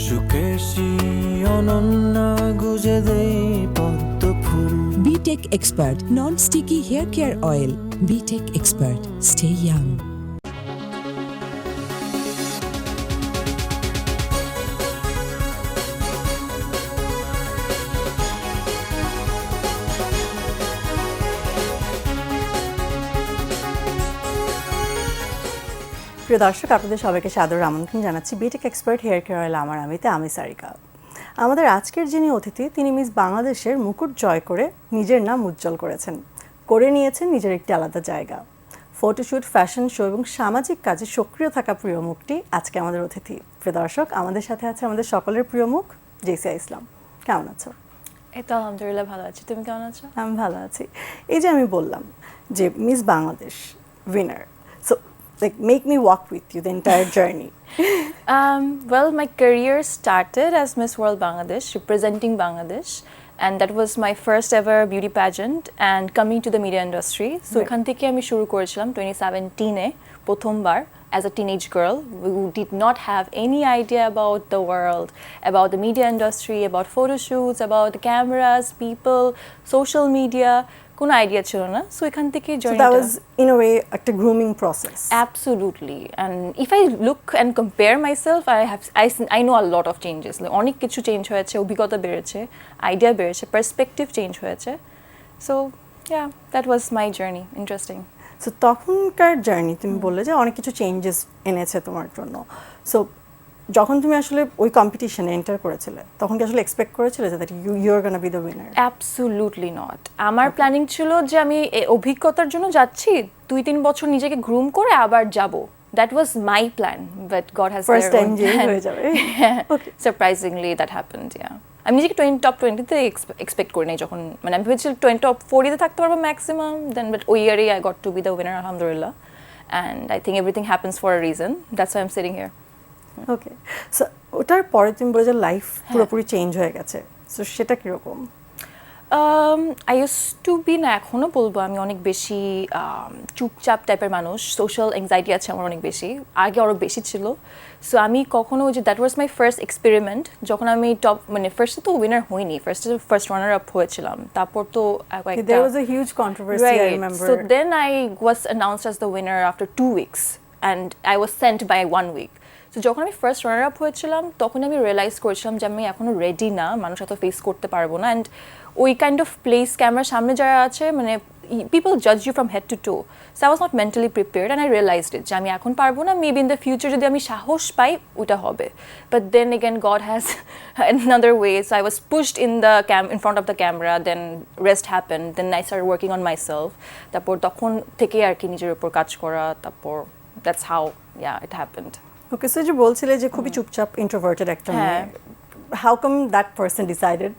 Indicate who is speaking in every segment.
Speaker 1: সুকেশী অনন্য গুজে দেই পদ্ম ফুল।
Speaker 2: BTech Expert Non-Sticky Hair Care Oil. BTech Expert. Stay young.
Speaker 3: প্রিয় দর্শক, আপনাদের সবাইকে সাদর আমন্ত্রণ জানাচ্ছি BTech expert hair care oil আমার আমিতে। আমি সারিকা। আমাদের আজকের যিনি অতিথি, তিনি মিস বাংলাদেশের মুকুট জয় করে নিজের নাম উজ্জ্বল করেছেন, করে নিয়েছেন নিজের একটি আলাদা জায়গা। ফটোশ্যুট, ফ্যাশন শো এবং সামাজিক কাজে সক্রিয় থাকা প্রিয় মুখটি আজকে আমাদের অতিথি। প্রিয় দর্শক, আমাদের সাথে আছে আমাদের সকলের প্রিয় মুখ জেসিয়া ইসলাম। কেমন আছো?
Speaker 4: এই তো আলহামদুলিল্লাহ ভালো আছি, তুমি কেমন আছো?
Speaker 3: আমি ভালো আছি। এই যে আমি বললাম যে miss Bangladesh winner, so like make me walk with you the entire journey.
Speaker 4: Well, my career started as Miss World Bangladesh, representing Bangladesh, and that was my first ever beauty pageant and coming to the media industry. So এখান থেকে আমি শুরু করেছিলাম 2017-এ প্রথমবার as a teenage girl who did not have any idea about the world, about the media industry, about photo shoots, about the cameras, people, social media. কোনো idea ছিল না। So এখান থেকে
Speaker 3: জার্নিটা, that was in a way একটা grooming process.
Speaker 4: Absolutely. And if I look and compare myself, I know a lot of changes. Like অনেক কিছু change হয়েছে, অভিজ্ঞতা বেড়েছে, আইডিয়া বেড়েছে, পার্সপেক্টিভ চেঞ্জ হয়েছে। So yeah, that was my journey. Interesting.
Speaker 3: So তখনকার journey তুমি বললে যে অনেক কিছু চেঞ্জেস এনেছে তোমার জন্য। সো যখন তুমি আসলে ওই কম্পিটিশনে এন্টার করেছিলে, তখন কি আসলে এক্সপেক্ট করেছিলে যে that you are gonna be the winner?
Speaker 4: Absolutely not. আমার প্ল্যানিং ছিল যে আমি অভিজ্ঞতার জন্য যাচ্ছি, 2-3 বছর নিজেকে গ্রুম করে আবার যাব। That was my plan, but god has
Speaker 3: first time যে হয়ে যাবে।
Speaker 4: Surprisingly that happened. আমি নিজেকে টপ 20-তে এক্সপেক্ট করি নাই। যখন মানে আমি ভেবেছিলাম টপ 40-তে থাকতে পারবো ম্যাক্সিমাম, দেন বাট ওই ইয়ারেই I got to be the winner, আলহামদুলিল্লাহ। And I think everything happens for a reason, that's why I am sitting here.
Speaker 3: Okay, so ওটার পরে তুমি বলে যে লাইফ পুরোপুরি চেঞ্জ হয়ে গেছে, সো সেটা কিরকম?
Speaker 4: আই ইউজ টু বি, না এখনও বলবো আমি অনেক বেশি চুপচাপ টাইপের মানুষ। সোশ্যাল অ্যাংজাইটি আছে আমার অনেক বেশি, আগে আরও বেশি ছিল। সো আমি কখনো যে that was my first experiment. যখন আমি টপ মানে ফার্স্টে তো উইনার হইনি, ফার্স্ট রানার আপ হয়েছিলাম, তারপর তো
Speaker 3: there was a huge controversy, I remember.
Speaker 4: So then I was announced as the winner after 2 weeks and I was sent by 1 week. তো যখন আমি ফার্স্ট রানার আপ হয়েছিলাম, তখন আমি রিয়েলাইজ করেছিলাম যে আমি এখনও রেডি না, মানুষ এত ফেস করতে পারবো না। অ্যান্ড ওই কাইন্ড অফ প্লেস, ক্যামেরার সামনে যারা আছে, মানে পিপল জাজ you from head to toe. So I was not mentally prepared and I realized it যে আমি এখন পারবো না। মেবি ইন দ্য ফিউচার যদি আমি সাহস পাই, ওটা হবে। But then again God has another way. So I was pushed in front of the camera, then rest happened, then I started working on myself. তারপর তখন থেকে আর কি নিজের উপর কাজ করা, তারপর that's how it happened.
Speaker 3: Okay, so যে বলছিলে যে খুবই চুপচাপ ইন্ট্রোভার্টেড একটা মেয়ে, how come that person decided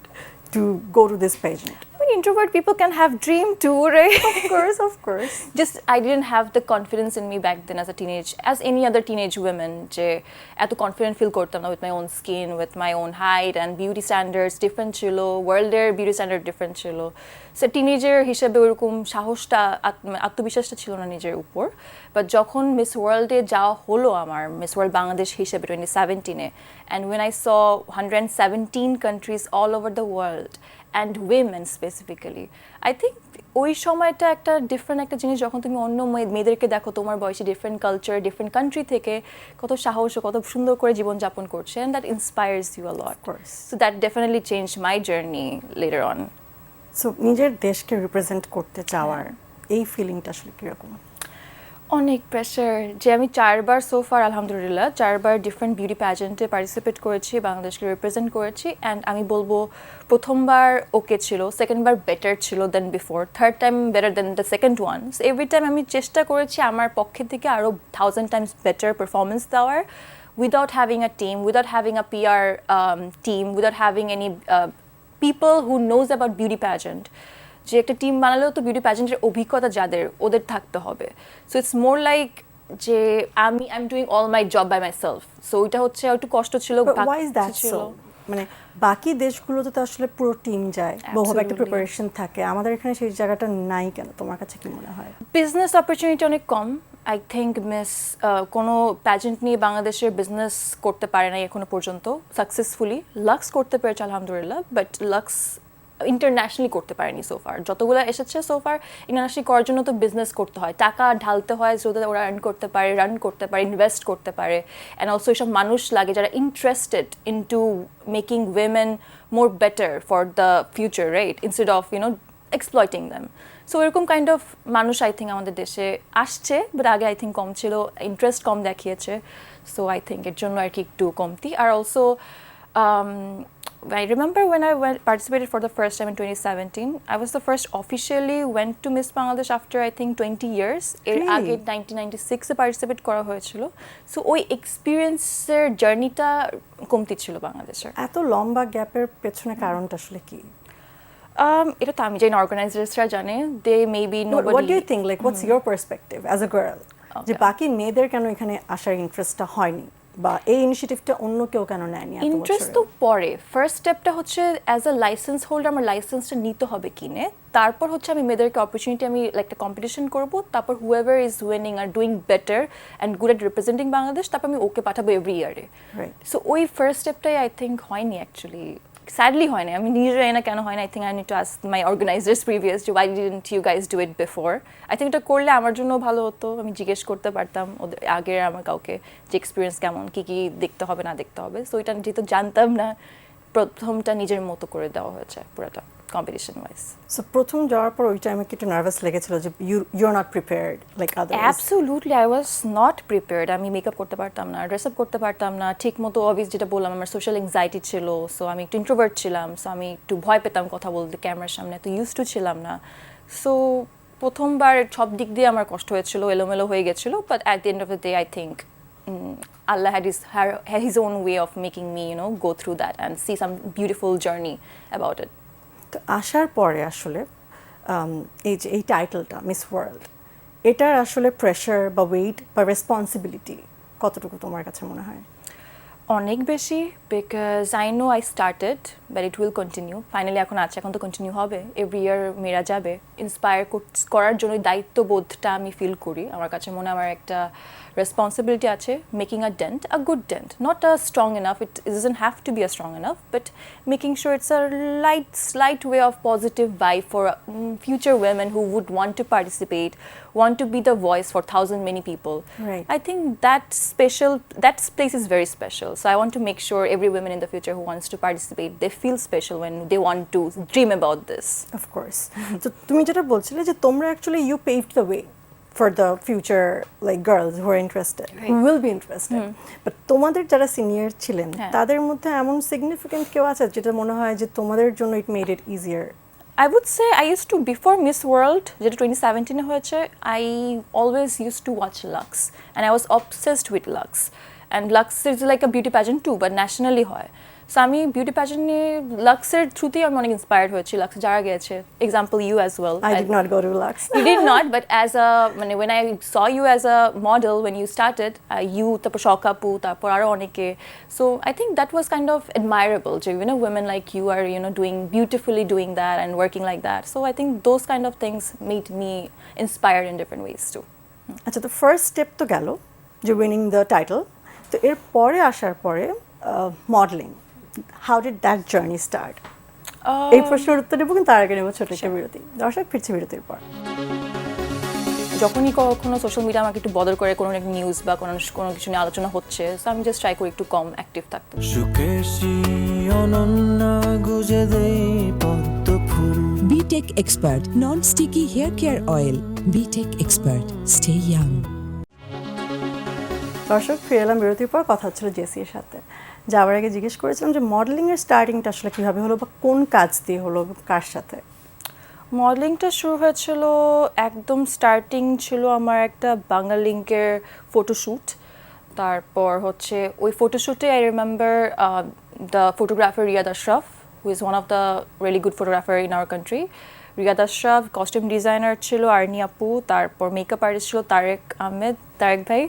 Speaker 3: to go to this pageant?
Speaker 4: I mean, introvert people can have dream too, right?
Speaker 3: Of course.
Speaker 4: Just I didn't have the confidence in me back then as any other teenage women. যে এত confident feel করতাম না with my own skin, with my own height, and beauty standards different ছিল, ওয়ার্ল্ডের beauty standard different ছিল। So teenager হিসেবে ওরকম সাহসটা, আত্মবিশ্বাসটা ছিল না নিজের উপর। বাট যখন মিস ওয়ার্ল্ডে যাওয়া হলো আমার, মিস ওয়ার্ল্ড বাংলাদেশ হিসেবে 2017-এ, and when I saw 117 countries all over the world and women specifically, I think ওই সময়টা একটা ডিফারেন্ট একটা জিনিস। যখন তুমি অন্য মেয়েদেরকে দেখো তোমার বয়সী, ডিফারেন্ট কালচার, ডিফারেন্ট কান্ট্রি থেকে কত সাহস ও কত সুন্দর করে জীবনযাপন করছে, and that inspires you a lot. So that definitely changed my journey later on.
Speaker 3: So নিজের দেশকে রিপ্রেজেন্ট করতে চাওয়ার এই ফিলিংটা আসলে কীরকম?
Speaker 4: অনেক প্রেশার। যে আমি 4বার সোফার আলহামদুলিল্লাহ 4বার ডিফারেন্ট বিউটি প্যাজেন্টে পার্টিসিপেট করেছি, বাংলাদেশকে রিপ্রেজেন্ট করেছি। অ্যান্ড আমি বলবো প্রথমবার ওকে ছিল, সেকেন্ডবার বেটার ছিল than before, third time better than the second one. So every time আমি চেষ্টা করেছি আমার পক্ষে থেকে আরও 1000 টাইমস বেটার পারফরমেন্স দেওয়ার, without having a team, without having a PR team, without having any people who knows about beauty pageant. যে একটা টিম বানালেও তো বিউটি প্যাজেন্টের অভিজ্ঞতা যাদের, ওদের থাকতে হবে। সো ইটস মোর লাইক যে I am doing all my job by myself. So ওইটা হচ্ছে একটু কষ্ট ছিল।
Speaker 3: মানে বাকি দেশগুলোতে তো আসলে পুরো টিম যায়, বহু একটা প্রিপারেশন থাকে, আমাদের এখানে সেই জায়গাটা নাই কেন? তোমার কাছে কি মনে হয়?
Speaker 4: বিজনেস অপরচুনিটি অনেক কম, আই থিঙ্ক মিস কোনো প্যাজেন্ট নিয়ে বাংলাদেশের বিজনেস করতে পারে না এখনো পর্যন্ত সাকসেসফুলি। লাক্স করতে পেরেছে আলহামদুলিল্লাহ, বাট লাক্স ইন্টারন্যাশনালি করতে পারেনি সোফার। যতগুলো এসেছে সোফার ইন্টারন্যাশনালি করার জন্য তো বিজনেস করতে হয়, টাকা ঢালতে হয়, যাতে ওরা আর্ন করতে পারে, রান করতে পারে, ইনভেস্ট করতে পারে। অ্যান্ড অলসো এইসব মানুষ লাগে যারা interested into making women more better for the future, right, instead of exploiting them. So এরকম কাইন্ড অফ মানুষ আই থিঙ্ক আমাদের দেশে আসছে, বাট আগে আই থিঙ্ক কম ছিল, ইন্টারেস্ট কম দেখিয়েছে। সো আই থিঙ্ক এর জন্য আর কি একটু কমতি। Are also I remember when I participated for the first time in 2017, I was the first officially went to Miss Bangladesh after I think 20 years. এর আগে 1996 এ participate করা হয়েছিল। সো ওই এক্সপিরিয়েন্সের জার্নিটা কমতি ছিল বাংলাদেশের।
Speaker 3: এত লম্বা গ্যাপের পেছনে কারণটা আসলে কি?
Speaker 4: এটা তো আমি জানি, অর্গানাইজার্সরা জানে। They maybe nobody.
Speaker 3: What do you think, like what's your perspective as a girl, যে বাকি মেয়েদের কেন এখানে আসার ইন্টারেস্টটা হয়নি, বা এই ইনিশিয়েটিভটা অন্য কেউ কেন নেয়নি?
Speaker 4: ইন্টারেস্ট তো পরে, ফার্স্ট স্টেপটা হচ্ছে অ্যাজ আ লাইসেন্স হোল্ডার আমার লাইসেন্সটা নিতে হবে কিনে, তারপর হচ্ছে আমি মেয়েদেরকে অপরচুনিটি, আমি একটা কম্পিটিশন করবো, তারপর হুয়েভার ইজ উইনিং আর doing better and good at representing Bangladesh, তারপর আমি ওকে পাঠাবো এভরি ইয়ারে। সো ওই ফার্স্ট স্টেপটাই আই থিঙ্ক হয়নি অ্যাকচুয়ালি, স্যাডলি হয় না। আমি নিজে জানি না কেন হয় না। I think I need to ask my organizers previous যে why didn't you guys do it before. I think এটা করলে আমার জন্য ভালো হতো, আমি জিজ্ঞেস করতে পারতাম ওদের আগের আমার কাউকে যে এক্সপিরিয়েন্স কেমন, কী কী দেখতে হবে না দেখতে হবে। সো এটা যেহেতু জানতাম না, প্রথমটা নিজের মতো করে দেওয়া হয়েছে পুরোটা কম্পিটিশন ওয়াইজ।
Speaker 3: সো প্রথম যাওয়ার পর ওই টাইমে কি একটু নার্ভাস লেগেছিল যে you are not prepared like others?
Speaker 4: Absolutely I was not prepared. আমি মেকআপ করতে পারতাম না, ড্রেস আপ করতে পারতাম না ঠিক মতো। অবভিয়াস যেটা বললাম, আমার সোশ্যাল এংজাইটি ছিল। সো আমি একটু ইন্ট্রোভার্ট ছিলাম, সো আমি একটু ভয় পেতাম কথা বলতে ক্যামেরার সামনে, তো ইউজ টু ছিলাম না। সো প্রথমবার সব দিক দিয়ে আমার কষ্ট হয়েছিল, এলোমেলো হয়ে গেছিলো। But at the end of the day I think Allah had his own way of making me, go through that and see some beautiful journey about it.
Speaker 3: তো আসার পরে আসলে এই যে এই টাইটেলটা মিস ওয়ার্ল্ড, এটার আসলে প্রেশার বা ওয়েট বা রেসপন্সিবিলিটি কতটুকু তোমার কাছে মনে হয়?
Speaker 4: অনেক বেশি, because I know I started but it will continue. Finally এখন আছে, এখন তো কন্টিনিউ হবে। এভরি ইয়ার মেয়েরা যাবে, ইন্সপায়ার করার জন্য দায়িত্ববোধটা আমি ফিল করি। আমার কাছে মনে হয় আমার একটা রেসপন্সিবিলিটি আছে, making a dent, a good dent, not a strong enough, it doesn't have to be a strong enough, but making sure it's a slight way of positive vibe for future women who would want to participate, want to be the voice for many people.
Speaker 3: Right.
Speaker 4: I think that place is very special. So I want to make sure every woman in the future who wants to participate, they feel special when they want to dream about this.
Speaker 3: Of course. So তুমি যেটা বলছিলে যে তোমরা actually you paved the way for the future like girls who are interested, who will be interested. But তোমাদের যারা senior ছিলেন তাদের মধ্যে এমন সিগনিফিকেন্ট কেউ আছে যেটা মনে হয় যে তোমাদের জন্য it made it easier?
Speaker 4: I would say I used to, before Miss World, যেটা 2017 এ হয়েছে, I always used to watch Lux and I was obsessed with Lux. And Lux is like a beauty pageant too, but nationally হয়। So আমি beauty pageant নিয়ে লাক্সের থ্রুতেই আমি অনেক inspired হয়েছি। Lux যারা গেছে, example you as well.
Speaker 3: I did not go to Lux.
Speaker 4: You did not, but as a মানে when I saw you as a model when you started, you তারপর শকাপু, তারপর আরো অনেকে। So I think that was kind of admirable, যে women like you are doing beautifully doing that and working like that. So I think those kind of things made me inspired in different ways too.
Speaker 3: আচ্ছা, তো first step তো গেল যে winning the title, তো এর পরে আসার পরে modelling, how did that journey start? এই প্রশ্নের উত্তর দেবো, কিন্তু তার আগে নেব ছোট একটা বিরতি। দর্শক ফিরছে বিরতির পর।
Speaker 4: যখনই কখনো সোশ্যাল মিডিয়া আমাকে একটু বদল করে কোনো একটা নিউজ বা কোনো কিছু নিয়ে আলোচনা হচ্ছে, তো আমি জাস্ট ট্রাই করি একটু কম অ্যাক্টিভ থাকতে।
Speaker 1: সুকেশী অনন্যা গুজে দেই পদ্ম ফুল।
Speaker 2: BTech Expert Non-Sticky Hair Care Oil. BTech Expert. Stay young.
Speaker 3: দর্শক ফিরে এলাম বিরতির পর। কথা হচ্ছিল জেসির সাথে। যাওয়ার আগে জিজ্ঞেস করেছিলাম যে মডেলিংয়ের স্টার্টিংটা আসলে কীভাবে হলো বা কোন কাজ দিয়ে হলো, কার সাথে?
Speaker 4: মডেলিংটা শুরু হয়েছিল, একদম স্টার্টিং ছিল আমার একটা বাংলালিংকের ফটোশ্যুট। তারপর হচ্ছে ওই ফটোশ্যুটে I remember the photographer Riad Ashraf, who is one of the really good photographer in our country. Riad Ashraf, costume designer ছিল আর্নি আপু, তারপর মেকআপ আর্টিস্ট ছিল তারেক ভাই।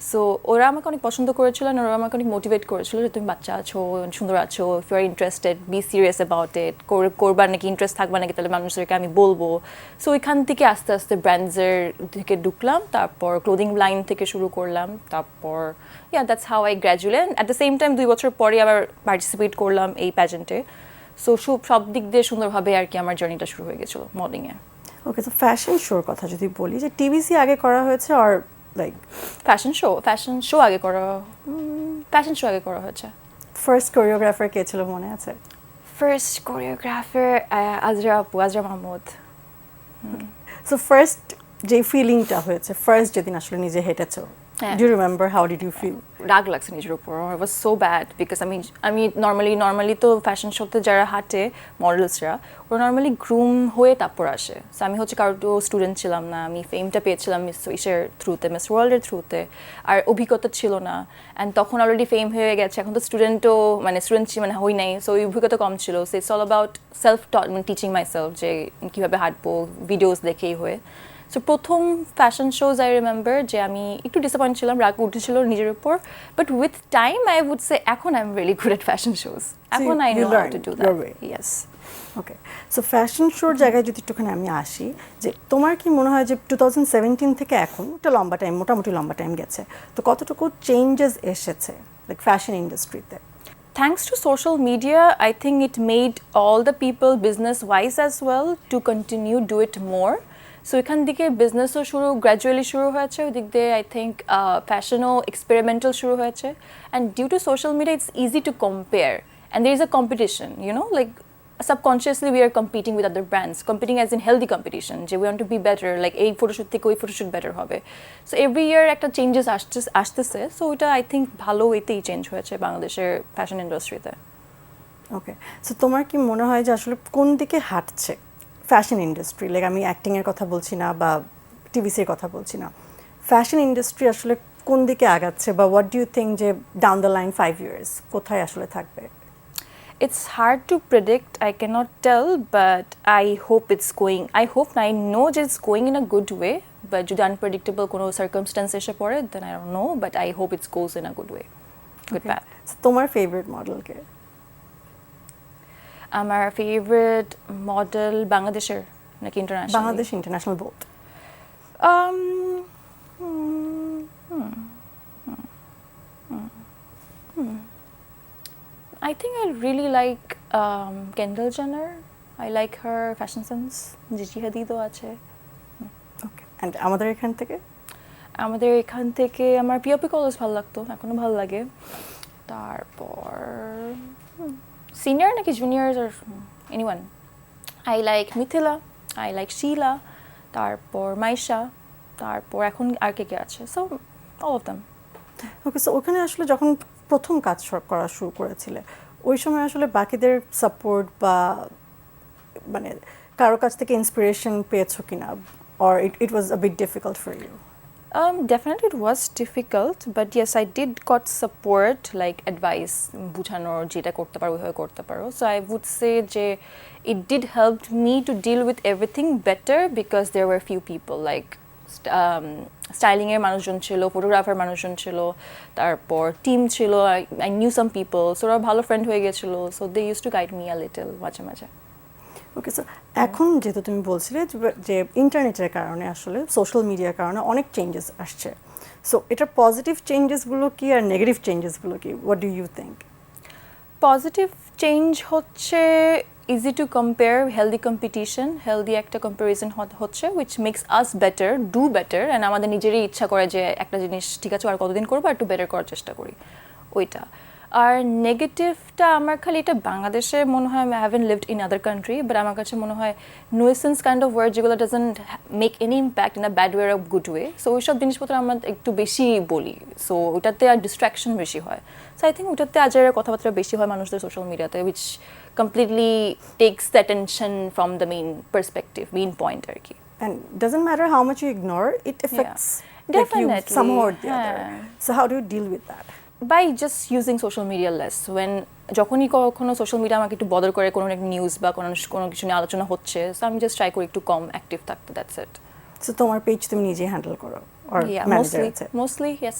Speaker 4: সো ওরা আমাকে অনেক পছন্দ করেছিল আর ওরা আমাকে অনেক মোটিভেট করেছিল যে তুমি বাচ্চা আছো, সুন্দর আছো, if you are interested be serious about it, করবার নাকি, ইন্টারেস্ট থাকবা নাকি, তাহলে মানুষদেরকে আমি বলবো। সো ওইখান থেকে আস্তে আস্তে ব্র্যান্ডসের থেকে ঢুকলাম, তারপর ক্লোদিং লাইন থেকে শুরু করলাম, তারপর that's how I graduate. At the same time 2 বছর পরে আবার পার্টিসিপেট করলাম এই প্যাজেন্টে। সো সব দিক দিয়ে সুন্দরভাবে আর কি আমার জার্নিটা শুরু হয়ে গেছিলো মডেলিংয়ে।
Speaker 3: ওকে, তো ফ্যাশন শোর কথা যদি বলি, যে টিভিসি আগে করা হয়েছে আর লাইক
Speaker 4: ফ্যাশন শো আগে করা হয়েছে।
Speaker 3: ফার্স্ট কোরিওগ্রাফার কে ছিল মনে আছে?
Speaker 4: First choreographer Azra Mahmud.
Speaker 3: So first যে ফিলিংটা হয়েছে, ফার্স্ট যেদিন আসলে নিজে হেঁটেছো, do you remember how did you feel?
Speaker 4: রাগ লাগছে নিজের উপর, it was so bad because আমি নর্মালি তো ফ্যাশন শোতে যারা হাঁটে মডেলসরা, ওরা নর্মালি গ্রুম হয়ে তারপর আসে। সো আমি হচ্ছে কারো স্টুডেন্ট ছিলাম না, আমি ফেমটা পেয়েছিলাম মিস থ্রুতে, মিস ওয়ার্ল্ডের থ্রুতে, আর অভিজ্ঞতা ছিল না। অ্যান্ড তখন অলরেডি ফেম হয়ে গেছে, এখন তো স্টুডেন্ট হই নাই, সো ওই অভিজ্ঞতা কম ছিল। So it's all about self teaching my self যে কীভাবে হাঁটবো, ভিডিওস দেখেই হয়ে। সো প্রথম ফ্যাশন শোজ আই রিমেম্বার যে আমি একটু ডিসঅ্যাপয়েন্ট ছিলাম, রাগ উঠেছিল নিজের উপর, but with time I would say এখন I am really good at fashion shows. এখন I know how to do that. Yes.
Speaker 3: Okay, so fashion শোর জায়গায় যদি একটুখানি আমি আসি, যে তোমার কি মনে হয় যে 2017 থেকে এখন একটা মোটামুটি লম্বা টাইম গেছে, তো কতটুকু চেঞ্জেস এসেছে লাইক ফ্যাশন ইন্ডাস্ট্রিতে?
Speaker 4: Thanks to social media, I think it made all the people business wise as well to continue do it more. So এখান থেকে বিজনেসও গ্র্যাজুয়ালি শুরু হয়েছে, ওই দিক দিয়ে আই থিঙ্ক ফ্যাশনও এক্সপেরিমেন্টাল শুরু হয়েছে। And due to social media it's easy to compare and there is a competition, like subconsciously we are competing with other brands, competing as in healthy competition, যে we want to be better, like এই photoshoot থেকে ওই photoshoot better হবে। So every year একটা changes আসতেছে, so ওইটা I think ভালো ওয়েতেই change হয়েছে বাংলাদেশের ফ্যাশন ইন্ডাস্ট্রিতে।
Speaker 3: ওকে, সো তোমার কি মনে হয় যে আসলে কোন দিকে হাঁটছে ফ্যাশন ইন্ডাস্ট্রি? লাইক আমি অ্যাক্টিংয়ের কথা বলছি না বা টিভিসির কথা বলছি না, ফ্যাশন ইন্ডাস্ট্রি আসলে কোন দিকে আগাচ্ছে, বা হোয়াট ডু ইউ থিঙ্ক যে ডাউন দ্য লাইন 5 years কোথায় আসলে থাকবে?
Speaker 4: It's hard to predict, I cannot tell, but I hope I know that it's going in a good way, but যদি unpredictable কোনো circumstance এসে পড়ে, then I don't know, but I hope it goes in a good way, good path.
Speaker 3: So, তোমার favourite model কে?
Speaker 4: আমার favourite model বাংলাদেশের নাকি international?
Speaker 3: Bangladesh, international both.
Speaker 4: I think I really like Kendall Jenner. I like her fashion sense. Gigi Hadidও আছে।
Speaker 3: ওকে, and আমাদের এখান থেকে
Speaker 4: আমার POP college ভালো লাগতো, এখনো ভালো লাগে। তারপর সিনিয়র নাকি জুনিয়র আর anyone, I like Mithila, I like Shila, তারপর মাইশা, তারপর এখন আর কে আছে, so all of them.
Speaker 3: Okay, so ওখানে আসলে যখন প্রথম কাজ করা শুরু করেছিলে, ওই সময় আসলে বাকিদের সাপোর্ট বা মানে কারো কাছ থেকে ইন্সপিরেশন পেয়েছো কিনা, or it was a bit difficult for you?
Speaker 4: Definitely it was difficult, but yes, I did got support, like advice, বুঝানোর যেটা করতে পারো ওইভাবে করতে পারো। So I would say যে it did help me to deal with everything better because there were few people like স্টাইলিংয়ের মানুষজন ছিল, ফটোগ্রাফার মানুষজন ছিল, তারপর টিম ছিল, I knew some people, so ওরা ভালো ফ্রেন্ড হয়ে গেছিলো, so they used to guide me a little মাঝে মাঝে।
Speaker 3: ওকে, সো এখন যেহেতু তুমি বলছিলে যে ইন্টারনেটের কারণে আসলে সোশ্যাল মিডিয়ার কারণে অনেক চেঞ্জেস আসছে, সো এটার পজিটিভ চেঞ্জেসগুলো কি আর নেগেটিভ চেঞ্জেসগুলো কি? What do you think?
Speaker 4: Positive change হচ্ছে easy to compare, healthy competition, healthy একটা কম্প্যারিজন হচ্ছে which makes us better, do better, and আমাদের নিজেরই ইচ্ছা করে যে একটা জিনিস ঠিক আছে আর কতদিন করবো, আর একটু বেটার করার চেষ্টা করি ওইটা। আর নেগেটিভটা আমার খালি এটা বাংলাদেশে মনে হয়, I haven't lived in other country, but আমার কাছে মনে হয় নুয়েসেন্স কাইন্ড অফ ওয়ার্ড যেগুলো doesn't make any impact in a bad way of good way, so ওইসব জিনিসপত্র আমরা একটু বেশি বলি, সো ওটাতে আর ডিস্ট্র্যাকশন বেশি হয়। সো আই থিঙ্ক ওটাতে আজের কথাবার্তা বেশি হয় মানুষদের সোশ্যাল মিডিয়াতে, which completely takes the attention from the main perspective, main point আর কি।
Speaker 3: And doesn't matter how much you ignore, it affects like you
Speaker 4: Definitely,
Speaker 3: somehow or the other. So how do you deal with that?
Speaker 4: By just using social media less. যখনই কখনো social media আমাকে একটু বদল করে কোনো একটা news বা কোনো কিছু নিয়ে আলোচনা হচ্ছে, সো আমি জাস্ট ট্রাই করি একটু কম অ্যাক্টিভ থাকতে, দ্যাটস ইট।
Speaker 3: সো তোমার পেজ তুমি নিজে হ্যান্ডেল করো, or ম্যানেজার আছে?
Speaker 4: Mostly yes.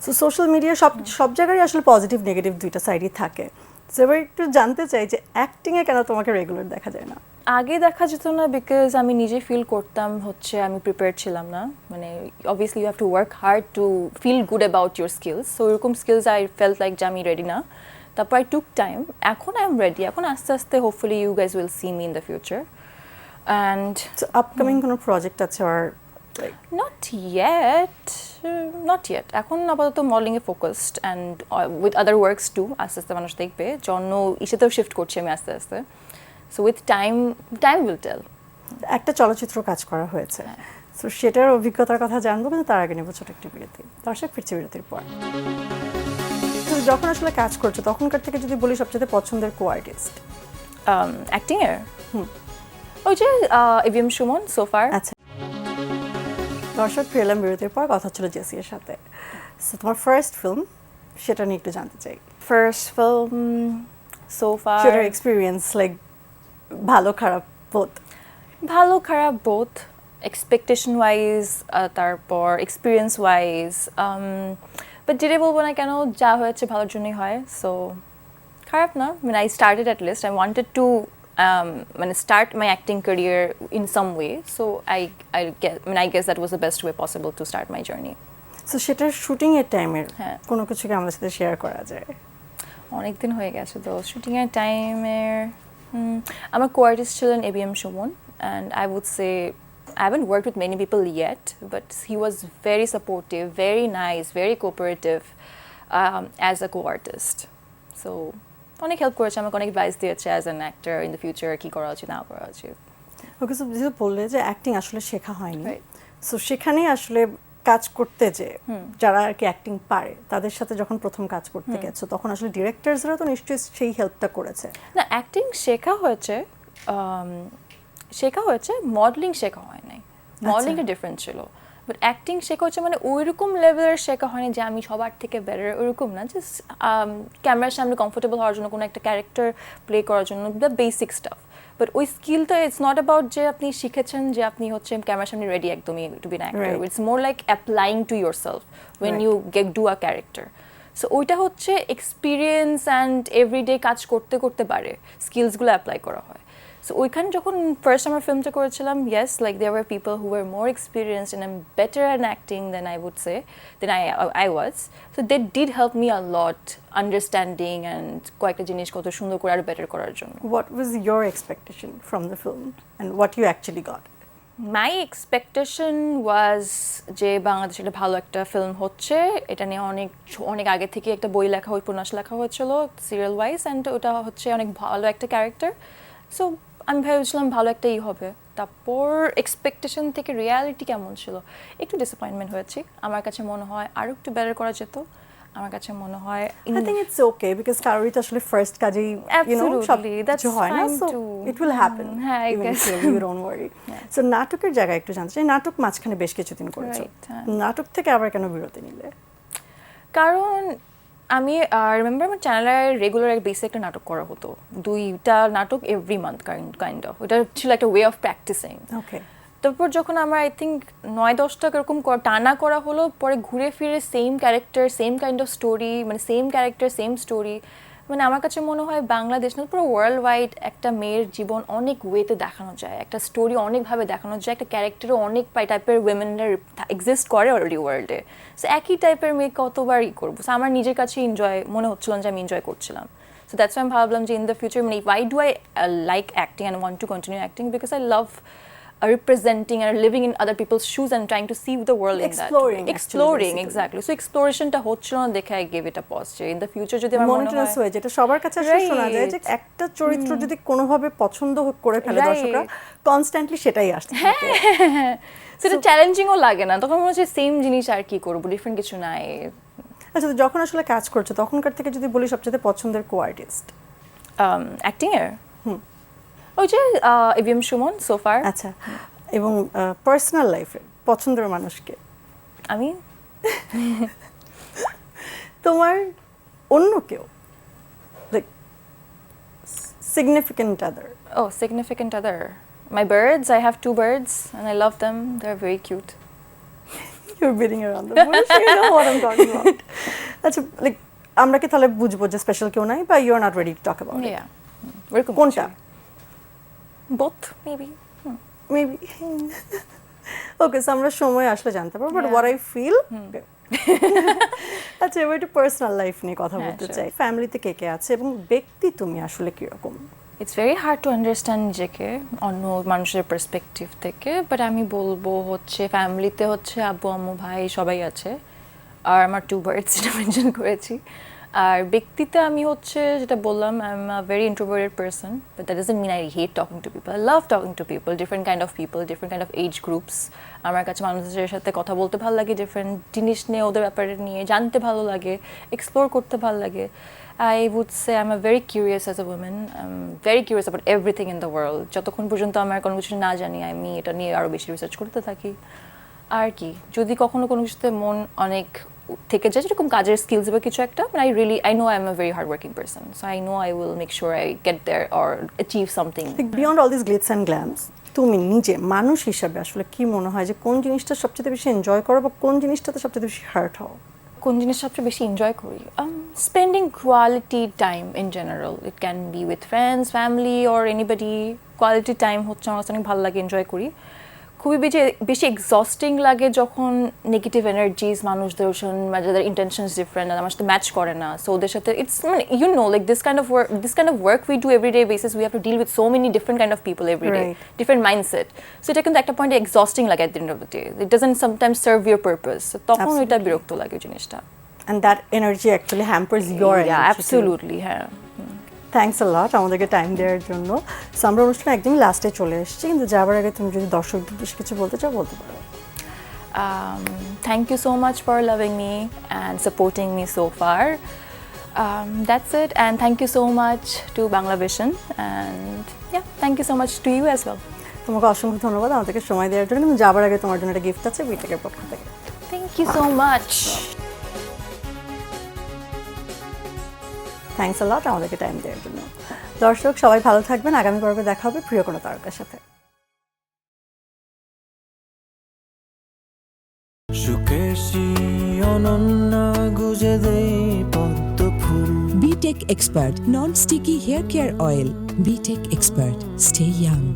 Speaker 3: So social media সব জায়গায় আসলে পজিটিভ নেগেটিভ দুইটা সাইডই থাকে। সো এবার একটু জানতে চাই যে অ্যাক্টিংয়ে কেন তোমাকে রেগুলার দেখা যায় না?
Speaker 4: আগে দেখা যেত না বিকজ আমি নিজে ফিল করতাম হচ্ছে আমি প্রিপেয়ার ছিলাম না, মানে obviously you have to work hard to feel good about your skills, so ওরকম স্কিলস আই ফেল্ট লাইক যে আমি রেডি না। তারপর আই টুক টাইম, এখন আই এম রেডি, এখন আস্তে আস্তে hopefully you guys will see me in the future. And
Speaker 3: upcoming কোনো প্রজেক্ট আছে আর
Speaker 4: নট ইয়েট, এখন আপাতত মডেলিংয়ে focused and with other works too, আস্তে আস্তে মানুষ দেখবে, জন্য ইসেতেও শিফট করছি আমি আস্তে আস্তে। So with time will tell.
Speaker 3: একটা চলচ্চিত্র কাজ করা হয়েছে, সো সেটার অভিজ্ঞতার কথা জানবো, কিন্তু তার আগে নেবো ছোট একটি বিরতি। দর্শক ফিরছি বিরতির পর। তো যখন আসলে কাজ করছো তখনকার থেকে যদি বলি সবচেয়ে পছন্দের কো আর্টিস্ট
Speaker 4: অ্যাক্টিংয়ের ওই যে এভিএম সুমন সোফার।
Speaker 3: আচ্ছা, দর্শক ফিরলাম বিরতির পর, কথা হচ্ছিল জেসিয়ার সাথে। সো তোমার ফার্স্ট ফিল্ম সেটা নিয়ে একটু জানতে চাই।
Speaker 4: ফার্স্ট ফিল্ম সোফার,
Speaker 3: সেটার এক্সপিরিয়েন্স লাইক ভালো খারাপ বোথ?
Speaker 4: ভালো খারাপ বোথ, এক্সপেকটেশন ওয়াইজ তারপর এক্সপিরিয়েন্স ওয়াইজ, বাট যেটাই বলবো না কেন যা হয়েছে ভালোর জন্যই হয়, সো খারাপ না। মানে I started at least, I wanted to মানে start my acting career in some way, so I guess that was the best way possible to start my journey.
Speaker 3: So সেটার শুটিংয়ের টাইমের কোনো কিছু কি আমাদের সাথে শেয়ার করা যায়?
Speaker 4: অনেক দিন হয়ে গেছে তো শুটিংয়ের টাইমের। আমার কো-আর্টিস্ট ছিলেন ABM Sumon, and I would say I haven't worked with many people yet, but he was very supportive, very nice, very cooperative as a co-artist. So অনেক হেল্প করেছে আমাকে, অনেক অ্যাডভাইস দিয়েছে as an actor in the future কী করা উচিত না করা উচিত।
Speaker 3: ওকে, সো যেহেতু বললে যে অ্যাক্টিং আসলে শেখা হয়নি, সো সেখানেই আসলে কাজ করতে যে যারা আর কি অ্যাক্টিং পারে তাদের সাথে যখন প্রথম কাজ করতে গেছো তখন আসলে ডিরেক্টরসরা তো নিশ্চয়ই সেই হেল্পটা করেছে।
Speaker 4: না, অ্যাক্টিং শেখা হয়েছে, মডেলিং শেখা হয় নাই। মডেলিংটা ডিফারেন্ট ছিল, বাট অ্যাক্টিং শেখা হচ্ছে মানে ওইরকম লেভেলের শেখা হয়নি যে আমি সবার থেকে বেটার, ওইরকম না। জাস্ট ক্যামেরার সামনে কমফোর্টেবল হওয়ার জন্য, কোনো একটা ক্যারেক্টার প্লে করার জন্য, দ্য বেসিক স্টাফ। বাট ওই স্কিলটা ইটস নট অ্যাবাউট যে আপনি শিখেছেন যে আপনি হচ্ছে ক্যামেরার সামনে রেডি একদমই to be an actor, it's more like applying to yourself when you do a character. So ওইটা হচ্ছে এক্সপিরিয়েন্স অ্যান্ড এভরিডে কাজ করতে করতে পারে স্কিলসগুলো অ্যাপ্লাই করা হয়। সো ওইখানে যখন ফার্স্ট আমার ফিল্মটা করেছিলাম, yes, like there were people who were more experienced and better at acting than I would say than I was. So they did help me a lot understanding and কয়েকটা জিনিস কত সুন্দর করে আরও বেটার করার জন্য।
Speaker 3: What was your expectation from the film and what you actually got?
Speaker 4: My expectation was যে বাংলাদেশে একটা ভালো একটা ফিল্ম হচ্ছে, এটা নিয়ে অনেক আগে থেকে একটা বই লেখা, উপন্যাস লেখা হয়েছিল সিরিয়াল ওয়াইজ, অ্যান্ড ওটা হচ্ছে অনেক ভালো একটা ক্যারেক্টার। সো আমি ভেবেছিলাম ভালো একটাই হবে। তারপর এক্সপেকটেশন থেকে রিয়ালিটি কেমন ছিল, একটু ডিসঅ্যাপয়েন্টমেন্ট হয়েছি। আমার কাছে মনে হয় আরও একটু বেটার করা যেত। আমার কাছে মনে হয়
Speaker 3: I think it's okay because কারোরই তো আসলে ফার্স্ট কাজেই
Speaker 4: that's
Speaker 3: হয় না,
Speaker 4: fine
Speaker 3: so
Speaker 4: too.
Speaker 3: it will happen.
Speaker 4: হ্যাঁ, I guess.
Speaker 3: You don't worry. So নাটকের জায়গায় একটু জানতে চাই, নাটক মাঝখানে বেশ কিছুদিন করেছো, নাটক থেকে আবার কেন বিরতি নিলে?
Speaker 4: কারণ আমি রিমেম্বার আমার চ্যানেলে রেগুলার বেসে একটা নাটক করা হতো, 2টা নাটক এভরি মান্থ কাইন্ড অফ, ওটা ছিল একটা ওয়ে অফ প্র্যাকটিসিং।
Speaker 3: ওকে,
Speaker 4: তারপর যখন আমার আই থিঙ্ক 9-10টা এরকম টানা করা হলো, পরে ঘুরে ফিরে same character, same kind of story, মানে সেম ক্যারেক্টার সেম স্টোরি, মানে আমার কাছে মনে হয় বাংলাদেশ না পুরো ওয়ার্ল্ড ওয়াইড একটা মেয়ের জীবন অনেক ওয়েতে দেখানো যায়, একটা স্টোরি অনেকভাবে দেখানো যায়, একটা ক্যারেক্টারও অনেক টাইপের উইমেনের এক্সিস্ট করে অলরেডি ওয়ার্ল্ডে। সো একই টাইপের মেয়ে কতবার করবো, সো আমার নিজের কাছে মনে হচ্ছিল যে আমি এনজয় করছিলাম। So that's why I'm ভাবলাম যে in the future, why do I like acting and want to continue acting? Because I love representing and living in other people's shoes and trying to see the world in that way. Exploring, exactly. So exploration টা হচ্ছিল না দেখে I gave it a pause. In the future যদি আমার মনে হয়
Speaker 3: যেটা সবার কাছে আসলে শোনা যায় যে একটা চরিত্র যদি কোনোভাবে পছন্দ করে ফেলে দর্শকরা, কনস্ট্যান্টলি সেটাই আসছে।
Speaker 4: সেটা চ্যালেঞ্জিংও লাগে না, তখন মনে হচ্ছে সেম জিনিস আর কি করবো, ডিফারেন্ট কিছু নাই।
Speaker 3: আচ্ছা, তো যখন আসলে কাজ করছো তখনকার থেকে যদি বলি সবচেয়ে পছন্দের কো-আর্টিস্ট
Speaker 4: অ্যাক্টিং এর ওই যে এভিএম সুমন সোফার।
Speaker 3: আচ্ছা, এবং পার্সোনাল লাইফে পছন্দের মানুষকে?
Speaker 4: আমি
Speaker 3: তোমার অন্য কেউ, like significant other?
Speaker 4: Oh, significant other. My birds, I have 2 birds and I love them. They're very cute.
Speaker 3: You're beating around the bush. You know what I'm talking about. আচ্ছা, লাইক আমরা কি তাহলে বুঝবো যে স্পেশাল কেউ নাই, বা you are not ready to talk about it?
Speaker 4: ওরকম
Speaker 3: কোনটা?
Speaker 4: Both maybe.
Speaker 3: Maybe. Okay, so আমরা সময় আসলে জানতে পারবো, বাট হোয়াট আই ফিল। আচ্ছা, এবার একটু পার্সোনাল লাইফ নিয়ে কথা বলতে চাই। ফ্যামিলিতে কে কে আছে এবং ব্যক্তি তুমি আসলে কিরকম?
Speaker 4: It's very hard to understand নিজেকে অন্য মানুষের পার্সপেক্টিভ থেকে, বাট আমি বলবো হচ্ছে ফ্যামিলিতে হচ্ছে আব্বু আম্মু ভাই সবাই আছে, আর আমার 2 বার্ডস যেটা মেনশন করেছি। আর ব্যক্তিতে আমি হচ্ছে যেটা বললাম, I am a very introverted person, but that doesn't mean I hate talking to people. I love talking to people, different kind of age groups. আমার কাছে মানুষের সাথে কথা বলতে ভালো লাগে, ডিফারেন্ট জিনিস নিয়ে ওদের ব্যাপারে নিয়ে জানতে ভালো লাগে, এক্সপ্লোর করতে ভালো লাগে। I would say I'm a very curious as a woman. I'm very curious about everything in the world. যতক্ষণ পর্যন্ত আমার কোনো কিছু না জানি, আমি এটা নিয়ে আরও বেশি রিসার্চ করতে থাকি। আর কি, যদি কখনো কোনো কিছুতে মন অনেক থেকে যায়, যেরকম কাজের স্কিলস বা কিছু একটা, I know I'm a very hardworking person. So I know I will make sure I get there or achieve something.
Speaker 3: Beyond all these glitz and glams, তুমি নিজে মানুষ হিসাবে আসলে কি মনে হয় যে কোন জিনিসটা সবচেয়ে বেশি এনজয় করো, বা কোন জিনিসটাতে সবচেয়ে বেশি হার্ট হও?
Speaker 4: কোন জিনিস সবচেয়ে বেশি এনজয় করি? Spending quality time in general. It can be with friends, family or anybody. Quality time হচ্ছে আমার কাছে অনেক ভালো লাগে, এনজয় করি। খুবই বেশি এক্সস্টিং লাগে যখন নেগেটিভ এনার্জিস মানুষদের যাদের ইন্টেনশনস ডিফারেন্ট, আমার সাথে ম্যাচ করে না, সো ওদের সাথে it's you know like this kind of work we do every day basis, we have to deal with so many different kind of people every day, different mindset. So এটা কিন্তু একটা পয়েন্টে exhausting লাগে at the end of the day. It doesn't sometimes serve your purpose, তখন এটা বিরক্ত লাগে জিনিসটা।
Speaker 3: And that energy actually hampers your energy.
Speaker 4: Yeah, absolutely, হ্যাঁ।
Speaker 3: থ্যাঙ্কস আ লট আমাদেরকে টাইম দেওয়ার জন্য। সো আমরা অনুষ্ঠানে একদমই লাস্টে চলে এসেছি, কিন্তু যাবার আগে তুমি যদি দর্শকদের কিছু বলতে চাও বলতে পারো।
Speaker 4: Thank you so much for loving me and supporting me so far. That's it, and thank you so much to BanglaVision, and yeah, thank you so much to you as well.
Speaker 3: তোমাকে অসংখ্য ধন্যবাদ আমাদেরকে সময় দেওয়ার জন্য। কিন্তু যাবার আগে তোমার জন্য একটা গিফট আছে বিটেকের পক্ষ থেকে।
Speaker 4: Thank you so much.
Speaker 3: Thanks a lot আমাদেরকে টাইম দেওয়ার জন্য। দর্শক সবাই ভালো থাকবেন, আগামী পর্বে দেখা হবে প্রিয় কোনো তারকার সাথে।
Speaker 1: সুকেশী অনন্যা গুজে দেই পদ্ম ফুল।
Speaker 2: BTech Expert Non-Sticky Hair Care Oil. BTech Expert. Stay young.